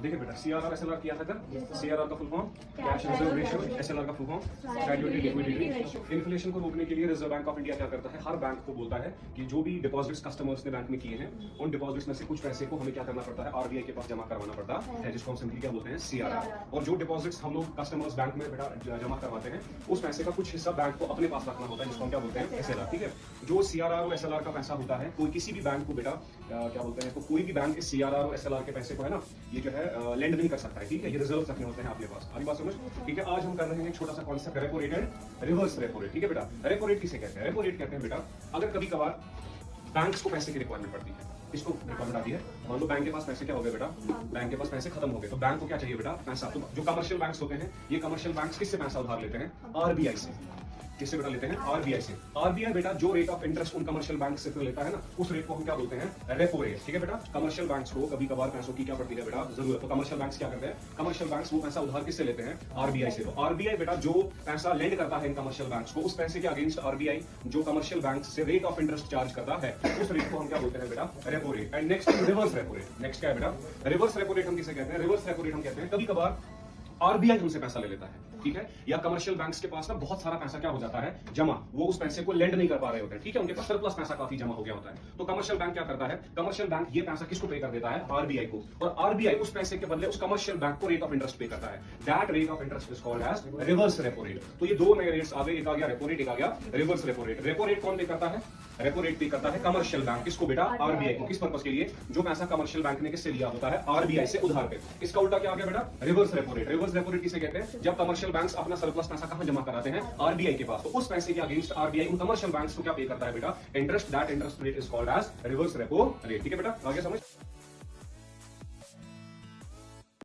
देखिए बेटा, CRR SLR किया था कल। सीआरआर का full form cash reserve ratio, SLR का full form statutory liquidity. Inflation को रोकने के लिए रिजर्व बैंक ऑफ इंडिया क्या करता है, हर बैंक को बोलता है कि जो भी डिपॉजिट्स कस्टमर्स ने बैंक में किए हैं, उन डिपॉजिट्स में से कुछ पैसे को हमें क्या करना पड़ता है, आरबीआई के पास जमा करवाना पड़ता है, जिसको हम सिंपली क्या बोलते हैं, सीआरआर। और जो डिपॉजिट्स हम लोग कस्टमर्स बैंक में बेटा जमा करवाते हैं, उस पैसे का कुछ हिस्सा बैंक को अपने पास रखना होता है, जिसको हम क्या बोलते हैं, एसएलआर। ठीक है, जो सीआरआर और एसएलआर का पैसा होता है, कोई किसी भी बैंक को बेटा क्या बोलते हैं, तो कोई भी बैंक इस सीआरआर और एसएलआर के पैसे को है ना, ये जो है लेंड नहीं कर सकता है। ठीक है, ये रिजर्व रखने होते हैं अपने पास। आगे बात समझ। ठीक है, आज हम कर रहे हैं एक छोटा सा concept, repo rate and reverse repo rate. ठीक है बेटा, रेपो रेट किसे कहते हैं? रेपो रेट कहते हैं बेटा, अगर कभी कभार बैंक्स को पैसे की रिक्वायरमेंट पड़ती है, इसको रिक्वायरमेंट आती है, मान लो बैंक के पास पैसे क्या हो गए बेटा, बैंक के पास पैसे खत्म हो गए, तो बैंक को क्या चाहिए बेटा, पैसा। तो जो कमर्शियल बैंक्स होते हैं, ये कमर्शियल बैंक्स किससे पैसा उधार लेते हैं, आरबीआई से। किससे बेटा लेते हैं, आरबीआई से। आरबीआई बेटा जो रेट ऑफ इंटरेस्ट उन कमर्शियल बैंक से लेता है ना, उस रेट को हम क्या बोलते हैं, रेपो रेट। ठीक है बेटा, कमर्शियल बैंक्स को कभी कभार पैसों की क्या पड़ती है बेटा, जरूरत, तो कमर्शियल बैंक्स क्या करते हैं, कमर्शियल बैंक्स वो पैसा उधार किससे लेते हैं, आरबीआई से। तो आरबीआई बेटा जो पैसा लेंड करता है इन कमर्शियल बैंक्स को, उस पैसे के अगेंस्ट आरबीआई जो कमर्शियल बैंक से रेट ऑफ इंटरेस्ट चार्ज करता है, उस रेट को हम क्या बोलते हैं बेटा, repo rate. And next reverse repo rate. Next क्या है बेटा, रिवर्स रेपो रेट हम किसे कहते हैं, रिवर्स रेपो रेट हम कहते हैं कभी कभार आरबीआई हमसे पैसा ले लेता है, ठीक है, या कमर्शियल बैंक्स के पास ना बहुत सारा पैसा क्या हो जाता है, जमा, वो उस पैसे को लेंड नहीं कर पा रहे होते हैं। ठीक है, उनके पास सरप्लस पैसा काफी जमा हो गया होता है, तो कमर्शियल बैंक क्या करता है, कमर्शियल बैंक ये पैसा किसको पे कर देता है, आरबीआई को, और आरबीआई उस पैसे के बदले उस कमर्शियल बैंक को रेट ऑफ इंटरेस्ट पे करता है। That rate of interest is called as reverse repo rate. तो ये दो नए रेट्स आ गए, एक आ गया रेपो रेट, एक आ गया reverse repo rate. Repo rate कौन पे करता है, रेपो रेट पे करता है कमर्शियल बैंक, किसको बेटा, आरबीआई को। किस पर्पस के लिए, जो पैसा कमर्शियल बैंक ने किससे लिया होता है, आरबीआई से उधार पे। इसका उल्टा क्या आ गया बेटा, reverse repo rate. Reverse repo rate किसे कहते हैं, जब कमर्शियल बैंक्स अपना सरप्लस पैसा कहां जमा कराते हैं, आरबीआई के पास, तो उस पैसे के अगेंस्ट आरबीआई उन कमर्शियल बैंक्स को क्या पे करता है बेटा, interest. That interest rate is called as reverse repo rate. ठीक है बेटा, आगे समझ।